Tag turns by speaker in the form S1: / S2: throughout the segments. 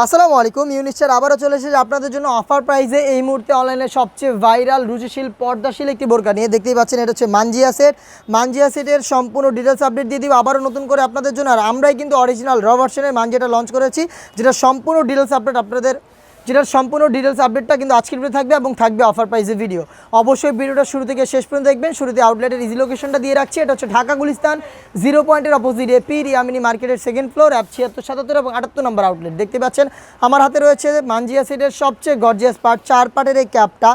S1: আসসালামু আলাইকুম। ইউনিস্টার আবারও চলে এসেছে আপনাদের জন্য অফার প্রাইসে এই মুহূর্তে অনলাইনে সবচেয়ে ভাইরাল রুচিশীল পর্দাশীল একটি বোরকা নিয়ে। দেখতেই পাচ্ছেন এটা হচ্ছে মানজিয়া সেট। মানজিয়া সেটের সম্পূর্ণ ডিটেলস আপডেট দিয়ে দিব আবারও নতুন করে আপনাদের জন্য। আর আমরাই কিন্তু অরিজিনাল র ভার্সনের মানজিয়াটা লঞ্চ করেছি, যেটার সম্পূর্ণ ডিটেলস আপডেটটা কিন্তু আজকের ভিডিও থাকবে এবং থাকবে অফার প্রাইসের ভিডিও। অবশ্যই ভিডিওটা শুরু থেকে শেষ পর্যন্ত দেখবেন। শুরুতে আউটলেটের ইজি লোকেশনটা দিয়ে রাখছি, এটা হচ্ছে ঢাকা গুলিস্তান 0 পয়েন্টের অপোজিট এপি রিয়ামিনি মার্কেটের সেকেন্ড ফ্লোর, অ্যাপ 76, 77 এবং 78 নম্বর আউটলেট। দেখতে পাচ্ছেন আমার হাতে রয়েছে মানজিয়া সেটের সবচেয়ে গর্জিয়াস পার্ট, 4 পার্টের এই ক্যাপটা।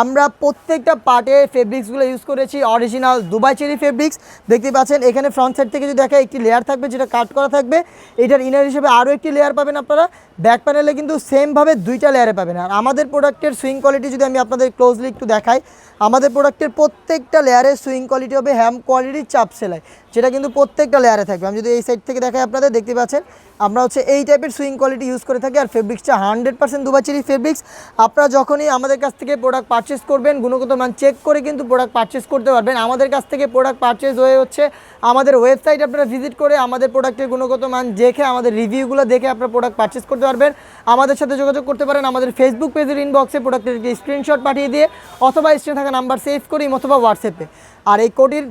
S1: আমরা প্রত্যেকটা পার্টে ফেব্রিক্সগুলো ইউজ করেছি অরিজিনাল দুবাই চেরি ফেব্রিক্স। দেখতে পাচ্ছেন এখানে ফ্রন্ট সাইড থেকে যদি দেখায় একটি লেয়ার থাকবে যেটা কাট করা থাকবে, এটার ইনার হিসেবে আরও একটি লেয়ার পাবেন আপনারা। ব্যাক প্যানেলে কিন্তু সেমভাবে 2টা লেয়ারে পাবেন। আর আমাদের প্রোডাক্টের সুইং কোয়ালিটি যদি আমি আপনাদের ক্লোজলি একটু দেখাই, আমাদের প্রোডাক্টের প্রত্যেকটা লেয়ারের সুইং কোয়ালিটি হবে হ্যাম কোয়ালিটির চাপ সেলাই, যেটা কিন্তু প্রত্যেকটা লেয়ারে থাকবে। আমি যদি এই সাইড থেকে দেখাই আপনাদের, দেখতে পাচ্ছেন আমরা হচ্ছে এই টাইপের সুইং কোয়ালিটি ইউজ করে থাকি। আর ফেব্রিক্সটা 100% দুবাই চেরি ফেব্রিক্স। আপনারা যখনই আমাদের কাছ থেকে প্রোডাক্ট পারচেস করবেন, গুণগত মান চেক করে কিন্তু প্রোডাক্ট পারচেস করতে পারবেন। আমাদের কাছ থেকে প্রোডাক্ট পারচেস হয়ে হচ্ছে আমাদের ওয়েবসাইট আপনারা ভিজিট করে আমাদের প্রোডাক্টের গুণগত মান দেখে, আমাদের রিভিউগুলো দেখে আপনারা প্রোডাক্ট পারচেস করতে পারবেন। আমাদের সাথে যোগাযোগ করতে পারেন আমাদের ফেসবুক পেজের ইনবক্সে প্রোডাক্টের একটি স্ক্রিনশট পাঠিয়ে দিয়ে, অথবা স্ক্রিনে থাকা নাম্বার সেভ করি, অথবা হোয়াটসঅ্যাপে। আর এই কোটির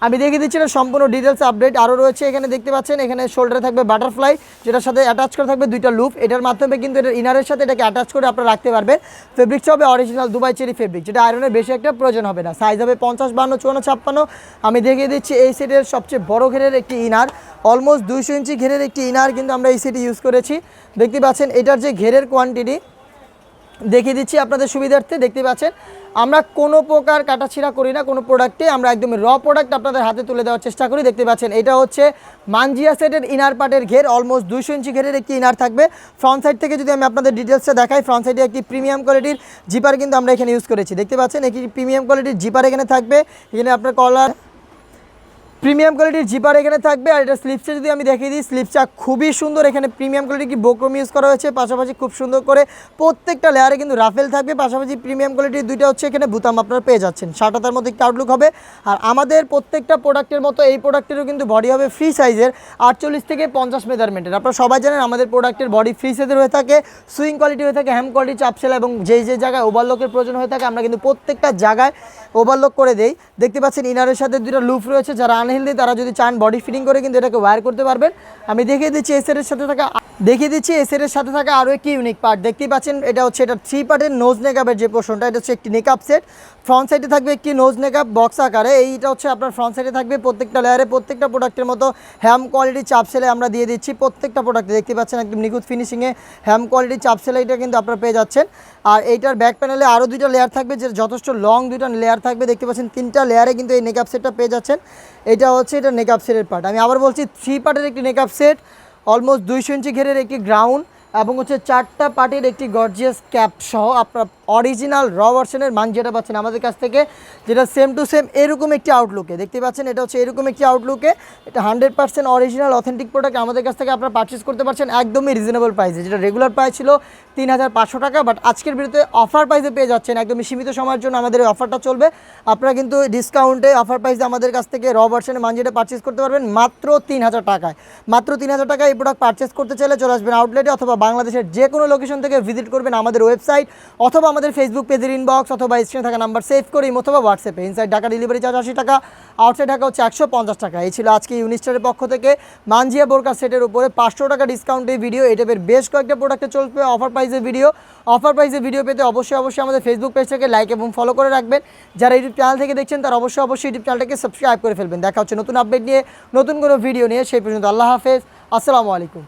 S1: আমি দেখিয়ে দিচ্ছি না সম্পূর্ণ ডিটেলস আপডেট আরও রয়েছে। এখানে দেখতে পাচ্ছেন এখানে শোল্ডারে থাকবে বাটারফ্লাই, যেটার সাথে অ্যাটাচ করে থাকবে 2টা লুপ। এটার মাধ্যমে কিন্তু এটার ইনারের সাথে এটাকে অ্যাটাচ করে আপনারা রাখতে পারবেন। ফেব্রিক্সটা হবে অরিজিনাল দুবাই চেরি ফেব্রিক, যেটা আয়রনের বেশি একটা প্রয়োজন হবে না। সাইজ হবে 50, 52, 54, 56। আমি দেখিয়ে দিচ্ছি এই সেটের সবচেয়ে বড় ঘেরের একটি ইনার, অলমোস্ট 200 ইঞ্চি ঘেরের একটি ইনার কিন্তু আমরা এই সেটে ইউজ করেছি। দেখতে পাচ্ছেন এটার যে ঘেরের কোয়ান্টিটি দেখিয়ে দিচ্ছি আপনাদের সুবিধার্থে। দেখতে পাচ্ছেন আমরা কোনো প্রকার কাটাছিড়া করি না কোনো প্রোডাক্টে, আমরা একদম র প্রোডাক্ট আপনাদের হাতে তুলে দেওয়ার চেষ্টা করি। দেখতে পাচ্ছেন এটা হচ্ছে মানজিয়া সেটের ইনার পার্টের ঘের, অলমোস্ট 200 ইঞ্চি ঘেরের একটি ইনার থাকবে। ফ্রন্ট সাইড থেকে যদি আমি আপনাদের ডিটেলসটা দেখাই, ফ্রন্ট সাইডে একটি প্রিমিয়াম কোয়ালিটির জিপার কিন্তু আমরা এখানে ইউজ করেছি। দেখতে পাচ্ছেন একটি প্রিমিয়াম কোয়ালিটির জিপার এখানে থাকবে। এখানে আপনার কলার প্রিমিয়াম কোয়ালিটির জিপার এখানে থাকবে। আর এটা স্লিপসটা যদি আমি দেখিয়ে দিই, স্লিপসটা খুবই সুন্দর। এখানে প্রিমিয়াম কোয়ালিটির কি বোক্রোম ইউজ করা হয়েছে, পাশাপাশি খুব সুন্দর করে প্রত্যেকটা লেয়ারে কিন্তু রাফেল থাকবে। পাশাপাশি প্রিমিয়াম কোয়ালিটির 2টা হচ্ছে এখানে বুতাম আপনারা পেয়ে যাচ্ছেন। শার্টার মধ্যে একটু আউটলুক হবে। আর আমাদের প্রত্যেকটা প্রোডাক্টের মতো এই প্রোডাক্টেরও কিন্তু বডি হবে ফ্রি সাইজের, 48 থেকে 50 মেজারমেন্টের। আপনারা সবাই জানেন আমাদের প্রোডাক্টের বডি ফ্রি সাইজের হয়ে থাকে, সুইং কোয়ালিটি হয়ে থাকে হ্যাম কোয়ালিটি চাপ সেলাই, এবং যেই জায়গায় ওভারলকের প্রয়োজন হয়ে থাকে আমরা কিন্তু প্রত্যেকটা জায়গায় ওভারলক করে দেই। দেখতে পাচ্ছেন ইনারের সাথে 2টা লুপ রয়েছে। যারা আনহেলদি তারা যদি চান বডি ফিটিং করে কিন্তু এটাকে ওয়্যার করতে পারবেন। আমি দেখিয়ে দিচ্ছি এই সেটের সাথে থাকা আরও একটি ইউনিক পার্ট। দেখতেই পাচ্ছেন এটা হচ্ছে এটা 3 পার্টের নোজ নেকআপের যে পোর্শনটা, এটা হচ্ছে একটি নেকআপ সেট। ফ্রন্ট সাইডে থাকবে একটি নোজ নেকআপ বক্স আকারে। এইটা হচ্ছে আপনার ফ্রন্ট সাইডে থাকবে প্রত্যেকটা লেয়ারে প্রত্যেকটা প্রোডাক্টের মতো হ্যাম কোয়ালিটি চাপ সেলাই আমরা দিয়ে দিচ্ছি প্রত্যেকটা প্রোডাক্টে। দেখতে পাচ্ছেন একদম নিখুঁত ফিনিশিংয়ে হ্যাম কোয়ালিটি চাপ সেলাইটা কিন্তু আপনারা পেয়ে যাচ্ছেন। আর এইটার ব্যাক প্যানেলে আরও 2টা লেয়ার থাকবে, যে যথেষ্ট লং 2টা লেয়ার থাকবে। দেখতে পাচ্ছেন 3টা লেয়ারে কিন্তু এই নেকআপ সেটটা পেয়ে যাচ্ছেন। এটা হচ্ছে এটা নেকআপ সেটের পার্ট। আমি আবার বলছি 3 পার্টের একটি নেকআপ সেট, অলমোস্ট 200 ইঞ্চি ঘেরের একটি গ্রাউন্ড, এবং হচ্ছে 4টা পার্টের একটি গর্জিয়াস ক্যাপ সহ আপনার অরিজিনাল র ভার্সনের মান যেটা পাচ্ছেন আমাদের কাছ থেকে, যেটা সেম টু সেম এরকম একটি আউটলুকে। দেখতে পাচ্ছেন এটা হচ্ছে এরকম একটি আউটলুকে। এটা 100% অরিজিনাল অথেন্টিক প্রোডাক্ট আমাদের কাছ থেকে আপনারা পারচেস করতে পারছেন একদমই রিজনেবল প্রাইসে। যেটা রেগুলার প্রাইস ছিল 3500 টাকা, বাট আজকের ভিডিওতে অফার প্রাইসে পেয়ে যাচ্ছেন। একদমই সীমিত সময়ের জন্য আমাদের এই অফারটা চলবে। আপনারা কিন্তু ডিসকাউন্টে অফার প্রাইসে আমাদের কাছ থেকে র ভার্সনের মান যেটা পারচেস করতে পারবেন মাত্র 3000 টাকায়। মাত্র 3000 টাকায় এই প্রোডাক্ট পারচেস করতে চাইলে চলে আসবেন আউটলেটে, অথবা বাংলাদেশের যে কোনো লোকেশন থেকে ভিজিট করবেন আমাদের ওয়েবসাইট, অথবা আমাদের ফেসবুক পেজের ইনবক্স, অথবা স্ক্রিনে থাকা নাম্বার সেভ করি, অথবা হোয়াটসঅ্যাপে। ইনসাইড ঢাকা ডেলিভারি চার্জ 80 টাকা, আউটসাইড ঢাকা হচ্ছে 150 টাকা। এই ছিল আজকে ইউনিস্টারের পক্ষ থেকে মানজিয়া বোরকা সেটের উপরে 500 টাকা ডিসকাউন্টে ভিডিও। এই টাইপের বেশ কয়েকটা প্রোডাক্টে চলবে অফার প্রাইসের ভিডিও। অফার প্রাইসের ভিডিও পেতে অবশ্যই আমাদের ফেসবুক পেজটাকে লাইক এবং ফলো করে রাখবেন। যারা ইউটিউব চ্যানেল থেকে দেখছেন তারা অবশ্যই ইউটিউব চ্যানেলটাকে সাবস্ক্রাইব করে ফেলবেন। দেখা হচ্ছে নতুন আপডেট নিয়ে, নতুন কোনো ভিডিও নিয়ে। সেই পর্যন্ত আল্লাহ হাফেজ, আসসালামু আলাইকুম।